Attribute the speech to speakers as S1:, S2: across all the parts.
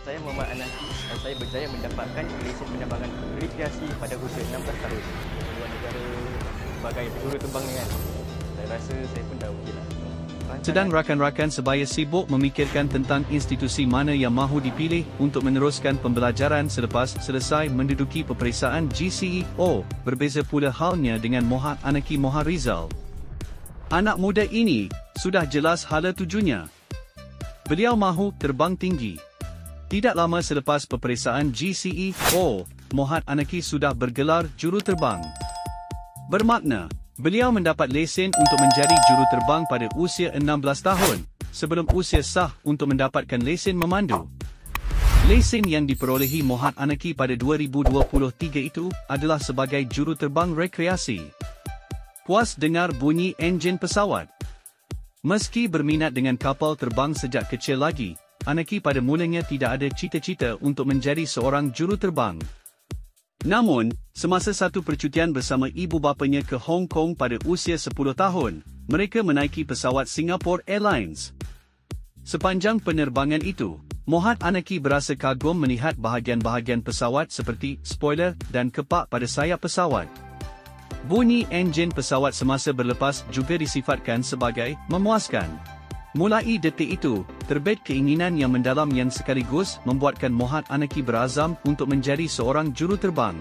S1: Saya Muhammad Anas. Saya berjaya mendapatkan lesen penerbangan rekreasi pada usia 16 tahun. Luar negara sebagai juruterbang ni kan. Saya rasa saya pun dah okey lah.
S2: Sedang rakan-rakan sebaya sibuk memikirkan tentang institusi mana yang mahu dipilih untuk meneruskan pembelajaran selepas selesai menduduki peperiksaan GCE. Berbeza pula halnya dengan Mohd Anaki Mohd Rizal. Anak muda ini sudah jelas hala tujunya. Beliau mahu terbang tinggi. Tidak lama selepas peperiksaan GCE, Mohd Anaki sudah bergelar juruterbang. Bermakna, beliau mendapat lesen untuk menjadi juruterbang pada usia 16 tahun, sebelum usia sah untuk mendapatkan lesen memandu. Lesen yang diperolehi Mohd Anaki pada 2023 itu adalah sebagai juruterbang rekreasi. Puas dengar bunyi enjin pesawat. Meski berminat dengan kapal terbang sejak kecil lagi, Anaki pada mulanya tidak ada cita-cita untuk menjadi seorang juruterbang. Namun, semasa satu percutian bersama ibu bapanya ke Hong Kong pada usia 10 tahun, mereka menaiki pesawat Singapore Airlines. Sepanjang penerbangan itu, Mohd Anaki berasa kagum melihat bahagian-bahagian pesawat seperti spoiler dan kepak pada sayap pesawat. Bunyi enjin pesawat semasa berlepas juga disifatkan sebagai memuaskan. Mulai detik itu, terbit keinginan yang mendalam yang sekaligus membuatkan Mohd Anaki berazam untuk menjadi seorang juruterbang.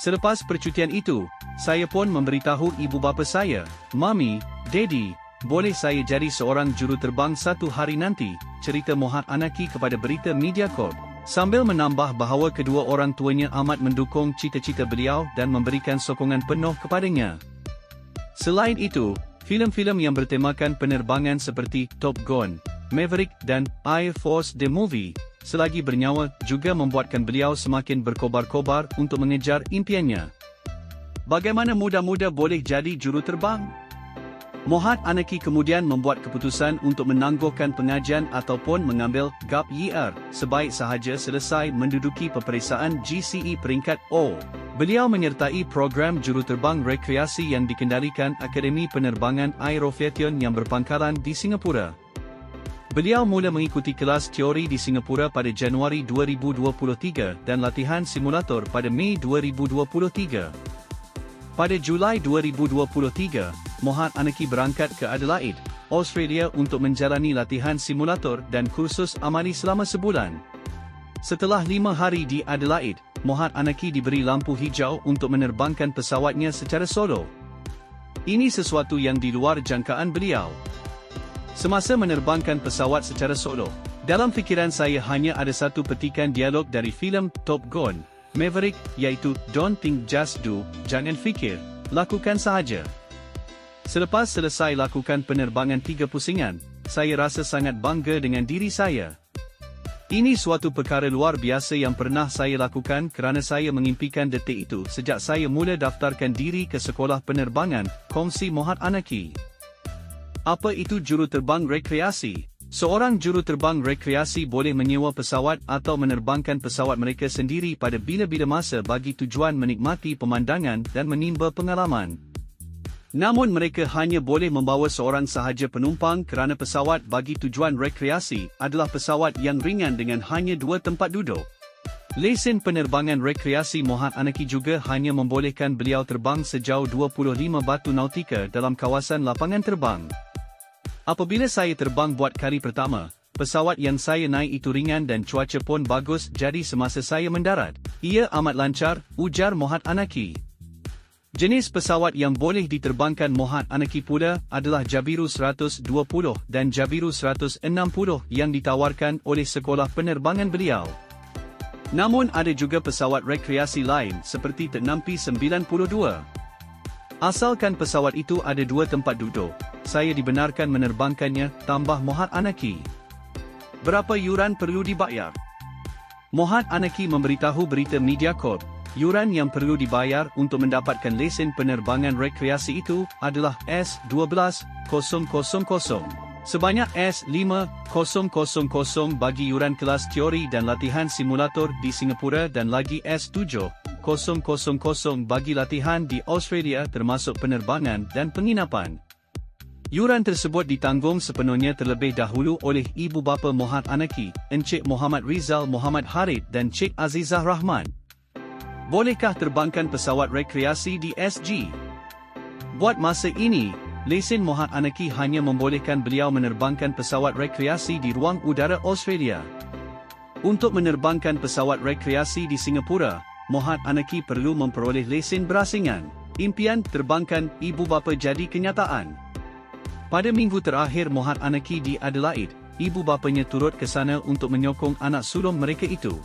S2: Selepas percutian itu, saya pun memberitahu ibu bapa saya, "Mami, Daddy, boleh saya jadi seorang juruterbang satu hari nanti?" cerita Mohd Anaki kepada berita Mediacorp, sambil menambah bahawa kedua orang tuanya amat mendukung cita-cita beliau dan memberikan sokongan penuh kepadanya. Selain itu, filem-filem yang bertemakan penerbangan seperti Top Gun, Maverick dan Air Force The Movie, selagi bernyawa juga membuatkan beliau semakin berkobar-kobar untuk mengejar impiannya. Bagaimana muda-muda boleh jadi juruterbang? Mohd Anaki kemudian membuat keputusan untuk menangguhkan pengajian ataupun mengambil gap year sebaik sahaja selesai menduduki peperiksaan GCE peringkat O. Beliau menyertai program juruterbang rekreasi yang dikendalikan Akademi Penerbangan Aeroviation yang berpangkalan di Singapura. Beliau mula mengikuti kelas teori di Singapura pada Januari 2023 dan latihan simulator pada Mei 2023. Pada Julai 2023, Mohd Anaki berangkat ke Adelaide, Australia untuk menjalani latihan simulator dan kursus amali selama sebulan. Setelah 5 hari di Adelaide, Mohd Anaki diberi lampu hijau untuk menerbangkan pesawatnya secara solo. Ini sesuatu yang di luar jangkaan beliau. Semasa menerbangkan pesawat secara solo, dalam fikiran saya hanya ada satu petikan dialog dari filem Top Gun, Maverick, iaitu "Don't think, just do", jangan fikir, lakukan sahaja. Selepas selesai lakukan penerbangan 3 pusingan, saya rasa sangat bangga dengan diri saya. Ini suatu perkara luar biasa yang pernah saya lakukan kerana saya mengimpikan detik itu sejak saya mula daftarkan diri ke sekolah penerbangan, kongsi Mohd Anaki. Apa itu juruterbang rekreasi? Seorang juruterbang rekreasi boleh menyewa pesawat atau menerbangkan pesawat mereka sendiri pada bila-bila masa bagi tujuan menikmati pemandangan dan menimba pengalaman. Namun mereka hanya boleh membawa seorang sahaja penumpang kerana pesawat bagi tujuan rekreasi adalah pesawat yang ringan dengan hanya 2 tempat duduk. Lesen penerbangan rekreasi Mohd Anaki juga hanya membolehkan beliau terbang sejauh 25 batu nautika dalam kawasan lapangan terbang. Apabila saya terbang buat kali pertama, pesawat yang saya naik itu ringan dan cuaca pun bagus, jadi semasa saya mendarat, ia amat lancar, ujar Mohd Anaki. Jenis pesawat yang boleh diterbangkan Mohd Anaki pula adalah Jabiru 120 dan Jabiru 160 yang ditawarkan oleh sekolah penerbangan beliau. Namun ada juga pesawat rekreasi lain seperti Ternampi 92. Asalkan pesawat itu ada 2 tempat duduk, saya dibenarkan menerbangkannya, tambah Mohd Anaki. Berapa yuran perlu dibayar? Mohd Anaki memberitahu berita Mediacorp, yuran yang perlu dibayar untuk mendapatkan lesen penerbangan rekreasi itu adalah S12,000, sebanyak S5,000 bagi yuran kelas teori dan latihan simulator di Singapura dan lagi S7,000 bagi latihan di Australia termasuk penerbangan dan penginapan. Yuran tersebut ditanggung sepenuhnya terlebih dahulu oleh ibu bapa Mohd Anaki, Encik Muhammad Rizal Muhammad Harid dan Cik Azizah Rahman. Bolehkah terbangkan pesawat rekreasi di SG? Buat masa ini, lesen Mohd Anaki hanya membolehkan beliau menerbangkan pesawat rekreasi di ruang udara Australia. Untuk menerbangkan pesawat rekreasi di Singapura, Mohd Anaki perlu memperoleh lesen berasingan. Impian terbangkan ibu bapa jadi kenyataan. Pada minggu terakhir Mohd Anaki di Adelaide, ibu bapanya turut ke sana untuk menyokong anak sulung mereka itu.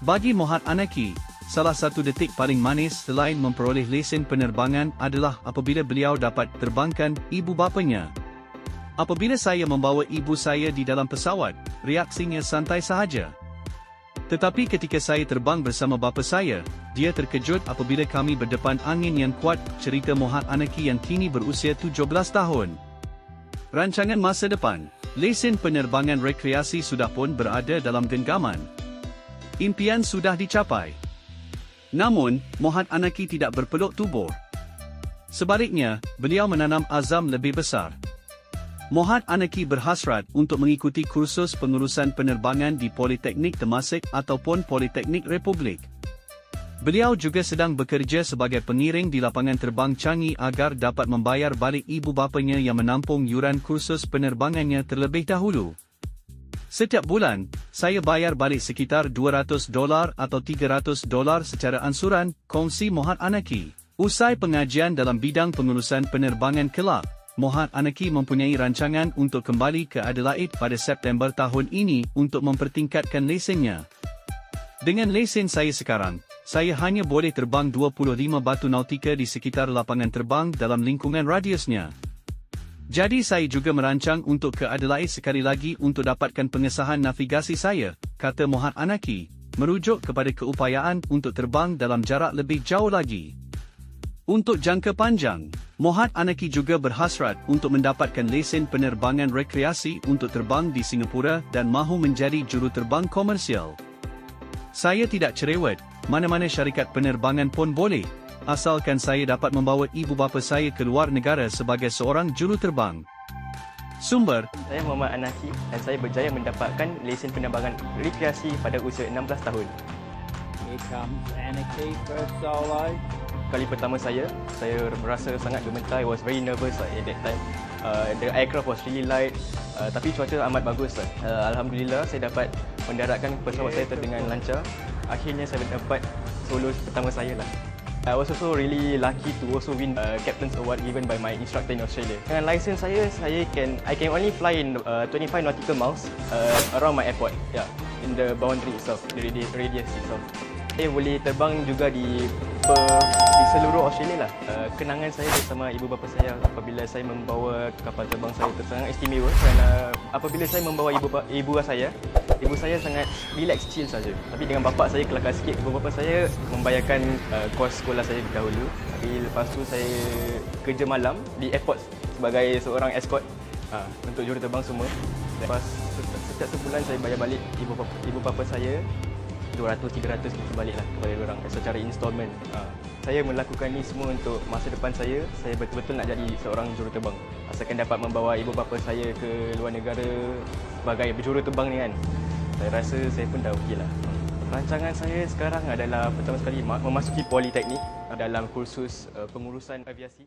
S2: Bagi Mohd Anaki, salah satu detik paling manis selain memperoleh lesen penerbangan adalah apabila beliau dapat terbangkan ibu bapanya. Apabila saya membawa ibu saya di dalam pesawat, reaksinya santai sahaja. Tetapi ketika saya terbang bersama bapa saya, dia terkejut apabila kami berdepan angin yang kuat, cerita Mohd Anaki yang kini berusia 17 tahun. Rancangan masa depan, lesen penerbangan rekreasi sudah pun berada dalam genggaman. Impian sudah dicapai. Namun, Mohd Anaki tidak berpeluk tubuh. Sebaliknya, beliau menanam azam lebih besar. Mohd Anaki berhasrat untuk mengikuti kursus pengurusan penerbangan di Politeknik Temasek ataupun Politeknik Republik. Beliau juga sedang bekerja sebagai pengiring di lapangan terbang Changi agar dapat membayar balik ibu bapanya yang menampung yuran kursus penerbangannya terlebih dahulu. Setiap bulan, saya bayar balik sekitar $200 atau $300 secara ansuran, kongsi Mohd Anaki. Usai pengajian dalam bidang pengurusan penerbangan kelab, Mohd Anaki mempunyai rancangan untuk kembali ke Adelaide pada September tahun ini untuk mempertingkatkan lesennya. Dengan lesen saya sekarang, saya hanya boleh terbang 25 batu nautika di sekitar lapangan terbang dalam lingkungan radiusnya. Jadi saya juga merancang untuk ke Adelaide sekali lagi untuk dapatkan pengesahan navigasi saya, kata Mohd Anaki, merujuk kepada keupayaan untuk terbang dalam jarak lebih jauh lagi. Untuk jangka panjang, Mohd Anaki juga berhasrat untuk mendapatkan lesen penerbangan rekreasi untuk terbang di Singapura dan mahu menjadi juruterbang komersial. Saya tidak cerewet, mana-mana syarikat penerbangan pun boleh, asalkan saya dapat membawa ibu bapa saya ke luar negara sebagai seorang juruterbang. Sumber:
S1: Saya Muhammad Anaki dan saya berjaya mendapatkan lesen penerbangan rekreasi pada usia 16 tahun.
S3: Here comes Anaki for a solo.
S1: Kali pertama saya berasa sangat gemetar. I was very nervous at that time. The aircraft was really light, tapi cuaca amat bagus. Alhamdulillah saya dapat mendaratkan pesawat saya dengan lancar. Akhirnya saya dapat solo pertama saya lah. I was also really lucky to also win Captain's Award given by my instructor in Australia. Dengan license saya, I can only fly in 25 nautical miles around my airport. Yeah, in the boundary itself, the radius itself. Saya boleh terbang juga di seluruh Australia lah. Kenangan saya bersama ibu bapa saya apabila saya membawa kapal terbang saya sangat istimewa kerana apabila saya membawa ibu saya sangat relax, chill saja. Tapi dengan bapa saya kelakar sikit. Ibu bapa saya membayarkan kos sekolah saya dahulu. Tapi lepas tu saya kerja malam di airport sebagai seorang escort untuk juruterbang semua. Lepas setiap sebulan saya bayar balik ibu bapa saya $200-300 kita baliklah kepada diorang secara installment. Saya melakukan ni semua untuk masa depan saya. Saya betul-betul nak jadi seorang juruterbang. Asalkan dapat membawa ibu bapa saya ke luar negara sebagai juruterbang ni kan, saya rasa saya pun dah okey lah. Rancangan saya sekarang adalah pertama sekali memasuki Politeknik dalam kursus pengurusan aviasi.